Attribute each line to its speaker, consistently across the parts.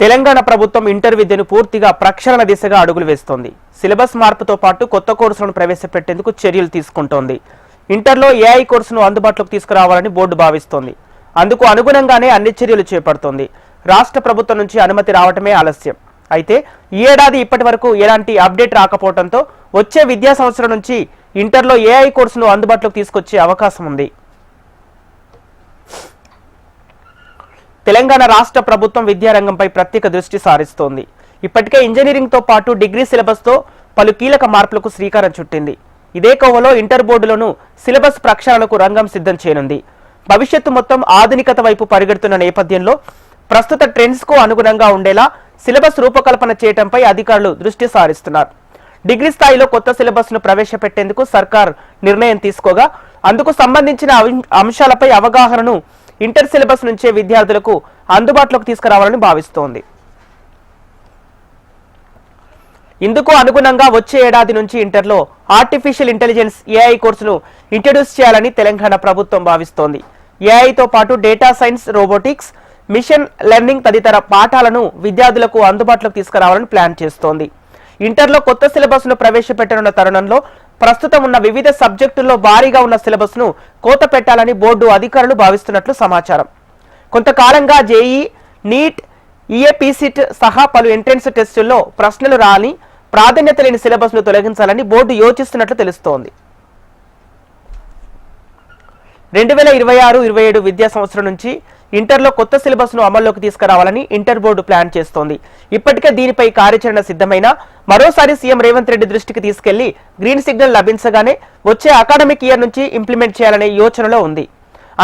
Speaker 1: తెలంగాణ ప్రభుత్వం ఇంటర్ విద్యను పూర్తిగా ప్రక్షాళన దిశగా అడుగులు వేస్తోంది. సిలబస్ మార్పుతో పాటు కొత్త కోర్సులను ప్రవేశపెట్టేందుకు చర్యలు తీసుకుంటోంది. ఇంటర్లో ఏఐ కోర్సును అందుబాటులోకి తీసుకురావాలని బోర్డు భావిస్తోంది. అందుకు అనుగుణంగానే అన్ని చర్యలు చేపడుతోంది. రాష్ట్ర ప్రభుత్వం నుంచి అనుమతి రావటమే ఆలస్యం. అయితే ఈ ఏడాది ఇప్పటి వరకు ఎలాంటి అప్డేట్ రాకపోవడంతో వచ్చే విద్యా సంవత్సరం నుంచి ఇంటర్లో ఏఐ కోర్సును అందుబాటులోకి తీసుకొచ్చే అవకాశం ఉంది. తెలంగాణ రాష్ట్ర ప్రభుత్వం విద్యారంగంపై ప్రత్యేక దృష్టి సారిస్తోంది. ఇప్పటికే ఇంజనీరింగ్తో పాటు డిగ్రీ సిలబస్తో పలు కీలక మార్పులకు శ్రీకారం చుట్టింది. ఇదే కోవలో ఇంటర్ బోర్డులోనూ సిలబస్ ప్రక్షాళనకు రంగం సిద్ధం చేయనుంది. భవిష్యత్తు మొత్తం ఆధునికత వైపు పరిగెడుతున్న నేపథ్యంలో ప్రస్తుత ట్రెండ్స్కు అనుగుణంగా ఉండేలా సిలబస్ రూపకల్పన చేయడంపై అధికారులు దృష్టి సారిస్తున్నారు. డిగ్రీ స్థాయిలో కొత్త సిలబస్ను ప్రవేశపెట్టేందుకు సర్కార్ నిర్ణయం తీసుకోగా అందుకు సంబంధించిన అంశాలపై అవగాహనను ఇంటర్ సిలబస్ నుంచే విద్యార్థులకు అందుబాటులోకి తీసుకురావాలని భావిస్తోంది. ఇందుకు అనుగుణంగా వచ్చే ఏడాది నుంచి ఇంటర్లో ఆర్టిఫిషియల్ ఇంటెలిజెన్స్ ఏఐ కోర్సును ఇంట్రడ్యూస్ చేయాలని తెలంగాణ ప్రభుత్వం భావిస్తోంది. ఏఐతో పాటు data science, robotics, machine learning తదితర పాఠాలను విద్యార్థులకు అందుబాటులోకి తీసుకురావాలని ప్లాన్ చేస్తోంది. ఇంటర్లో కొత్త సిలబస్ను ప్రవేశపెట్టనున్న తరుణంలో ప్రస్తుతం ఉన్న వివిధ సబ్జెక్టుల్లో భారీగా ఉన్న సిలబస్ను కోత పెట్టాలని బోర్డు అధికారులు భావిస్తున్నట్లు సమాచారం. కొంతకాలంగా జేఈ, నీట్, ఈఏపీసీట్ సహా పలు ఎంట్రన్స్ టెస్టుల్లో ప్రశ్నలు రాని ప్రాధాన్యత లేని సిలబస్ను తొలగించాలని బోర్డు యోచిస్తున్నట్లు తెలుస్తోంది. 2026-27 విద్యా సంవత్సరం నుంచి ఇంటర్లో కొత్త సిలబస్ను అమల్లోకి తీసుకురావాలని ఇంటర్ బోర్డు ప్లాన్ చేస్తోంది. ఇప్పటికే దీనిపై కార్యాచరణ సిద్ధమైన మరోసారి సీఎం రేవంత్ రెడ్డి దృష్టికి తీసుకెళ్లి గ్రీన్ సిగ్నల్ లభించగానే వచ్చే అకాడమిక్ ఇయర్ నుంచి ఇంప్లిమెంట్ చేయాలనే యోచనలో ఉంది.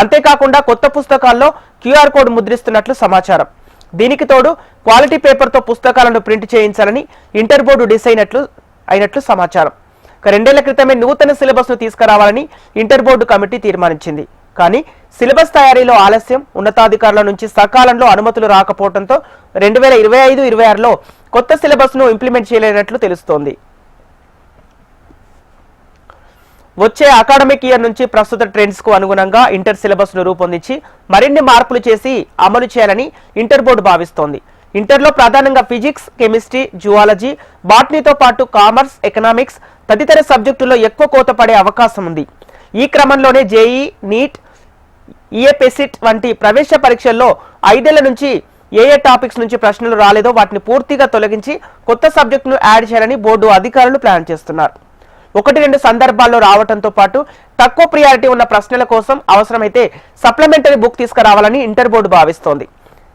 Speaker 1: అంతేకాకుండా కొత్త పుస్తకాల్లో క్యూఆర్ కోడ్ ముద్రిస్తున్నట్లు సమాచారం. దీనికి తోడు క్వాలిటీ పేపర్తో పుస్తకాలను ప్రింట్ చేయించాలని ఇంటర్ బోర్డు డిసైడ్ అయినట్లు సమాచారం. 2 ఏళ్ల క్రితమే నూతన సిలబస్ను తీసుకురావాలని ఇంటర్ బోర్డు కమిటీ తీర్మానించింది. కానీ సిలబస్ తయారీలో ఆలస్యం, ఉన్నతాధికారుల నుంచి సకాలంలో అనుమతులు రాకపోవడంతో 2025-26లో కొత్త సిలబస్ను ఇంప్లిమెంట్ చేయలేనట్లు తెలుస్తోంది. వచ్చే అకాడమిక్ ఇయర్ నుంచి ప్రస్తుత ట్రెండ్స్కు అనుగుణంగా ఇంటర్ సిలబస్ను రూపొందించి మరిన్ని మార్పులు చేసి అమలు చేయాలని ఇంటర్ బోర్డు భావిస్తోంది. ఇంటర్లో ప్రధానంగా ఫిజిక్స్, కెమిస్ట్రీ, జువాలజీ, బాటనీతో పాటు కామర్స్, ఎకనామిక్స్ తదితర సబ్జెక్టుల్లో ఎక్కువ కోత పడే అవకాశం ఉంది. ఈ క్రమంలోనే జేఈ, నీట్, ఈఏపీసీట్ వంటి ప్రవేశ పరీక్షల్లో 5 ఏళ్ల నుంచి ఏ టాపిక్స్ నుంచి ప్రశ్నలు రాలేదో వాటిని పూర్తిగా తొలగించి కొత్త సబ్జెక్టును యాడ్ చేయాలని బోర్డు అధికారులు ప్లాన్ చేస్తున్నారు. 1-2 సందర్భాల్లో రావడంతో పాటు తక్కువ ప్రియారిటీ ఉన్న ప్రశ్నల కోసం అవసరమైతే సప్లిమెంటరీ బుక్ తీసుకురావాలని ఇంటర్ బోర్డు భావిస్తోంది.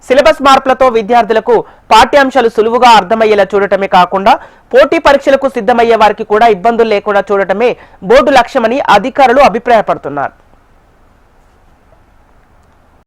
Speaker 1: సిలబస్ మార్పులతో విద్యార్థులకు పాఠ్యాంశాలు సులువుగా అర్థమయ్యేలా చూడటమే కాకుండా పోటీ పరీక్షలకు సిద్ధమయ్యే వారికి కూడా ఇబ్బందులు లేకుండా చూడటమే బోర్డు లక్ష్యమని అధికారులు అభిప్రాయపడుతున్నారు.